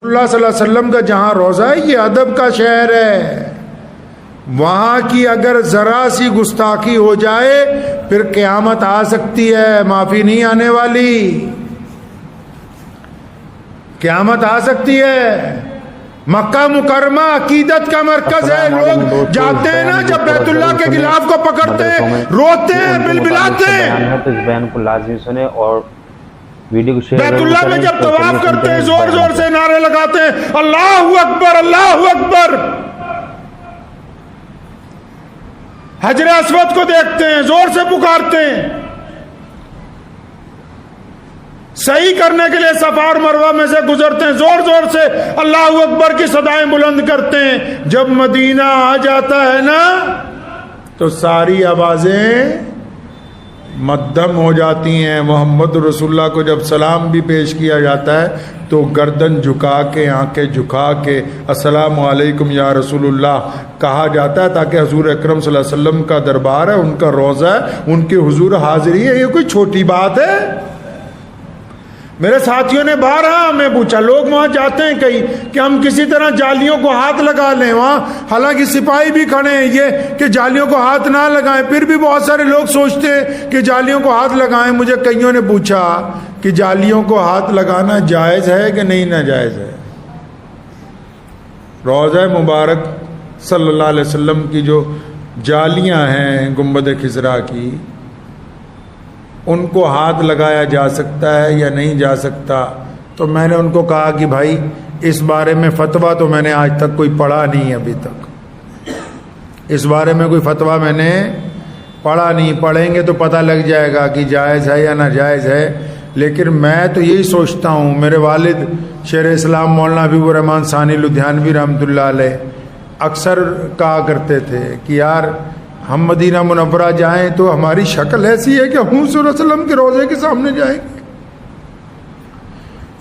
اللہ صلی اللہ علیہ وسلم کا جہاں روزہ ہے یہ ادب کا شہر ہے، وہاں کی اگر ذرا سی گستاخی ہو جائے پھر قیامت آ سکتی ہے، معافی نہیں آنے والی، قیامت آ سکتی ہے۔ مکہ مکرمہ عقیدت کا مرکز ہے، لوگ جاتے ہیں نا جب بیت اللہ کے غلاف کو پکڑتے ہیں روتے ہیں بلبلاتے ہیں، تو اس بیان کو لازمی سنیں اور ویڈیو کو شیئر بیت اللہ میں جب طواف کرتے ہیں زور زور سے نعرے لگاتے ہیں اللہ اکبر اللہ اکبر، حجر اسود کو دیکھتے ہیں زور سے پکارتے ہیں، صحیح کرنے کے لیے صفا اور مروہ میں سے گزرتے ہیں زور زور سے اللہ اکبر کی صدائیں بلند کرتے ہیں، جب مدینہ آ جاتا ہے نا تو ساری آوازیں مدھم ہو جاتی ہیں۔ محمد رسول اللہ کو جب سلام بھی پیش کیا جاتا ہے تو گردن جھکا کے آنکھیں جھکا کے السلام علیکم یا رسول اللہ کہا جاتا ہے، تاکہ حضور اکرم صلی اللہ علیہ وسلم کا دربار ہے، ان کا روضہ ہے، ان کی حضور حاضری ہے، یہ کوئی چھوٹی بات ہے؟ میرے ساتھیوں نے بارہا ہمیں پوچھا، لوگ وہاں جاتے ہیں کہیں کہ ہم کسی طرح جالیوں کو ہاتھ لگا لیں وہاں، حالانکہ سپاہی بھی کھڑے ہیں یہ کہ جالیوں کو ہاتھ نہ لگائیں، پھر بھی بہت سارے لوگ سوچتے ہیں کہ جالیوں کو ہاتھ لگائیں۔ مجھے کئیوں نے پوچھا کہ جالیوں کو ہاتھ لگانا جائز ہے کہ نہیں ناجائز ہے؟ روضہ مبارک صلی اللہ علیہ وسلم کی جو جالیاں ہیں گنبد خضرا کی، ان کو ہاتھ لگایا جا سکتا ہے یا نہیں جا سکتا؟ تو میں نے ان کو کہا کہ بھائی اس بارے میں فتویٰ تو میں نے آج تک کوئی پڑھا نہیں ہے، ابھی تک اس بارے میں کوئی فتویٰ میں نے پڑھا نہیں، پڑھیں گے تو پتہ لگ جائے گا کہ جائز ہے یا ناجائز ہے۔ لیکن میں تو یہی سوچتا ہوں، میرے والد شیر اسلام مولانا حبیب الرحمن ثانی لدھیانوی رحمۃ اللہ علیہ اکثر کہا کرتے تھے کہ یار ہم مدینہ منورہ جائیں تو ہماری شکل ایسی ہے کہ حضور صلی اللہ علیہ وسلم کے روضے کے سامنے جائیں گے،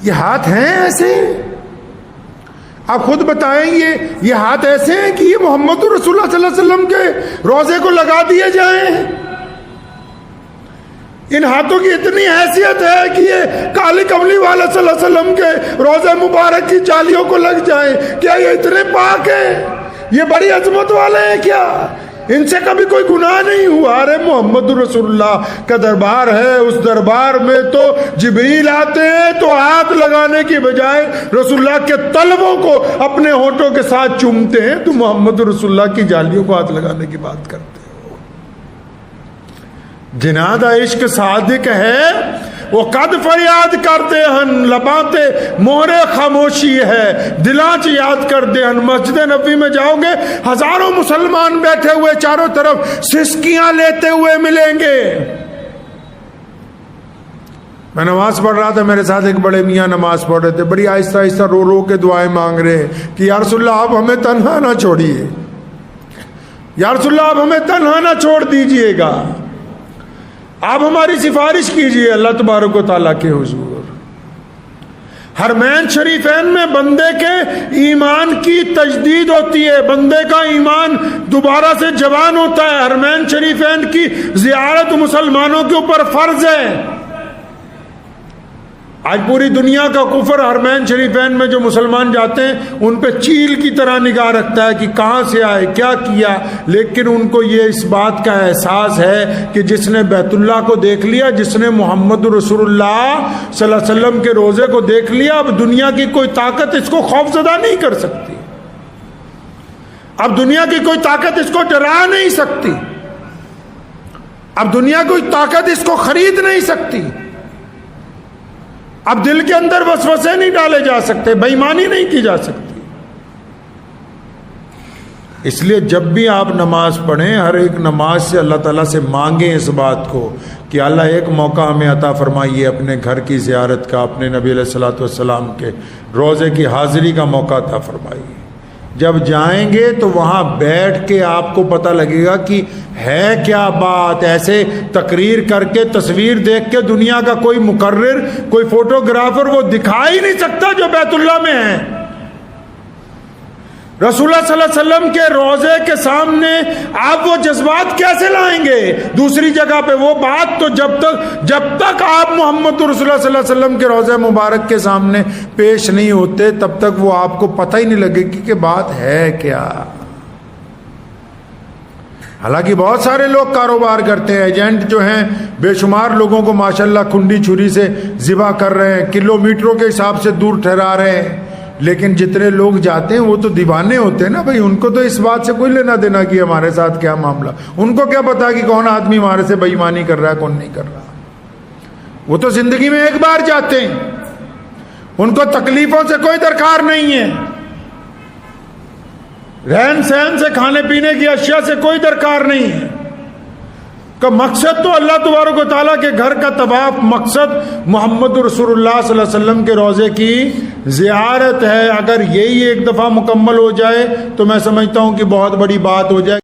یہ ہاتھ ہیں ایسے؟ آپ خود بتائیں یہ ہاتھ ایسے ہیں کہ یہ محمد رسول اللہ صلی اللہ علیہ وسلم کے روضے کو لگا دیے جائیں؟ ان ہاتھوں کی اتنی حیثیت ہے کہ یہ کالی کملی والے صلی اللہ علیہ وسلم کے روضے مبارک کی جالیوں کو لگ جائیں؟ کیا یہ اتنے پاک ہیں؟ یہ بڑی عظمت والے ہیں کیا؟ ان سے کبھی کوئی گناہ نہیں ہوا؟ ارے محمد رسول اللہ کا دربار ہے، اس دربار میں تو جبریل آتے ہیں تو ہاتھ لگانے کی بجائے رسول اللہ کے طلبوں کو اپنے ہونٹوں کے ساتھ چومتے ہیں، تو محمد رسول اللہ کی جالیوں کو ہاتھ لگانے کی بات کرتے ہو؟ جناد عشق صادق ہے وہ قد فریاد کرتے ہن، لباتے مورے خاموشی ہے، دلاں چ یاد کرتے ہن۔ مسجد نبوی میں جاؤ گے ہزاروں مسلمان بیٹھے ہوئے چاروں طرف سسکیاں لیتے ہوئے ملیں گے۔ میں نماز پڑھ رہا تھا، میرے ساتھ ایک بڑے میاں نماز پڑھ رہے تھے، بڑی آہستہ آہستہ رو رو کے دعائیں مانگ رہے ہیں کہ یا رسول اللہ آپ ہمیں تنہا نہ چھوڑیے، یا رسول اللہ آپ ہمیں تنہا نہ چھوڑ دیجئے گا، آپ ہماری سفارش کیجئے اللہ تبارک و تعالیٰ کے حضور۔ حرمین شریفین میں بندے کے ایمان کی تجدید ہوتی ہے، بندے کا ایمان دوبارہ سے جوان ہوتا ہے۔ حرمین شریفین کی زیارت مسلمانوں کے اوپر فرض ہے۔ آج پوری دنیا کا کفر حرمین شریفین میں جو مسلمان جاتے ہیں ان پہ چیل کی طرح نگاہ رکھتا ہے کہ کہاں سے آئے کیا کیا، لیکن ان کو یہ اس بات کا احساس ہے کہ جس نے بیت اللہ کو دیکھ لیا، جس نے محمد رسول اللہ صلی اللہ علیہ وسلم کے روضے کو دیکھ لیا، اب دنیا کی کوئی طاقت اس کو خوفزدہ نہیں کر سکتی، اب دنیا کی کوئی طاقت اس کو ڈرا نہیں سکتی، اب دنیا کوئی طاقت اس کو خرید نہیں سکتی، اب دل کے اندر وسوسے نہیں ڈالے جا سکتے، بے ایمانی نہیں کی جا سکتی۔ اس لیے جب بھی آپ نماز پڑھیں ہر ایک نماز سے اللہ تعالیٰ سے مانگیں اس بات کو کہ اللہ ایک موقع ہمیں عطا فرمائیے اپنے گھر کی زیارت کا، اپنے نبی علیہ الصلوۃ والسلام کے روضے کی حاضری کا موقع عطا فرمائیے۔ جب جائیں گے تو وہاں بیٹھ کے آپ کو پتہ لگے گا کہ ہے کیا بات، ایسے تقریر کر کے تصویر دیکھ کے دنیا کا کوئی مقرر کوئی فوٹوگرافر وہ دکھا ہی نہیں سکتا جو بیت اللہ میں ہے۔ رسول اللہ صلی اللہ علیہ وسلم کے روضے کے سامنے آپ وہ جذبات کیسے لائیں گے؟ دوسری جگہ پہ وہ بات تو جب تک آپ محمد رسول اللہ صلی اللہ علیہ وسلم کے روضے مبارک کے سامنے پیش نہیں ہوتے تب تک وہ آپ کو پتہ ہی نہیں لگے گی کہ بات ہے کیا۔ حالانکہ بہت سارے لوگ کاروبار کرتے ہیں، ایجنٹ جو ہیں بے شمار لوگوں کو ماشاءاللہ کھنڈی چھری سے ذبح کر رہے ہیں، کلومیٹروں کے حساب سے دور ٹھہرا رہے ہیں، لیکن جتنے لوگ جاتے ہیں وہ تو دیوانے ہوتے ہیں نا بھائی، ان کو تو اس بات سے کوئی لینا دینا کہ ہمارے ساتھ کیا معاملہ، ان کو کیا پتا کہ کون آدمی ہمارے سے بے ایمانی کر رہا ہے کون نہیں کر رہا۔ وہ تو زندگی میں ایک بار جاتے ہیں، ان کو تکلیفوں سے کوئی درکار نہیں ہے، رہن سہن سے کھانے پینے کی اشیاء سے کوئی درکار نہیں ہے، کا مقصد تو اللہ تبارک و تعالیٰ کے گھر کا طواف، مقصد محمد رسول اللہ صلی اللہ علیہ وسلم کے روضے کی زیارت ہے۔ اگر یہی ایک دفعہ مکمل ہو جائے تو میں سمجھتا ہوں کہ بہت بڑی بات ہو جائے۔